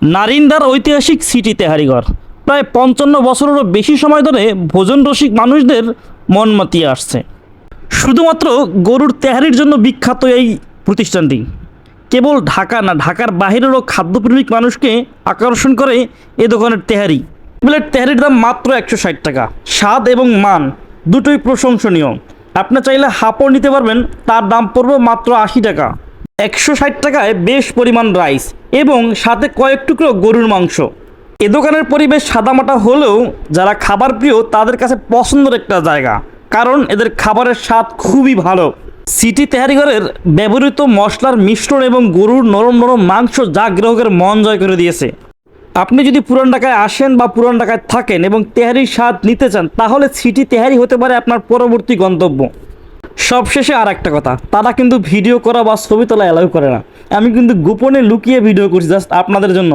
নারিন্দার ঐতিহাসিক সিটি তেহারিঘর প্রায় 55 বছরেরও বেশি সময় ধরে ভোজন রসিক মানুষদের মন মাতিয়ে আসছে। শুধুমাত্র গরুর তেহারির জন্য বিখ্যাত এই প্রতিষ্ঠানটি। কেবল ঢাকা না, ঢাকার বাহিরেরও খাদ্যপ্রেমিক মানুষকে আকর্ষণ করে এ দোকানের তেহারি। প্লেট তেহারির দাম মাত্র 160 টাকা। স্বাদ এবং মান দুটোই প্রশংসনীয়। আপনি চাইলে হাফও নিতে পারবেন, তার দাম পড়বে মাত্র 80 টাকা। 160 টাকায় বেশ পরিমাণ রাইস এবং সাথে কয়েক টুকরো গরুর মাংস। এ দোকানের পরিবেশ সাদামাটা হলেও যারা খাবার প্রিয় তাদের কাছে পছন্দের একটা জায়গা, কারণ এদের খাবারের স্বাদ খুবই ভালো। সিটি তেহারিঘরের ব্যবহৃত মশলার মিশ্রণ এবং গরুর নরম নরম মাংস যা গ্রাহকের মন জয় করে দিয়েছে। আপনি যদি পুরান ঢাকায় আসেন বা পুরান ঢাকায় থাকেন এবং তেহারির স্বাদ নিতে চান, তাহলে সিটি তেহারি হতে পারে আপনার পরবর্তী গন্তব্য। সবশেষে আর একটা কথা, তারা কিন্তু ভিডিও করা বা ছবি তোলা অ্যালাউ করে না। আমি কিন্তু গোপনে লুকিয়ে ভিডিও করছি জাস্ট আপনাদের জন্য।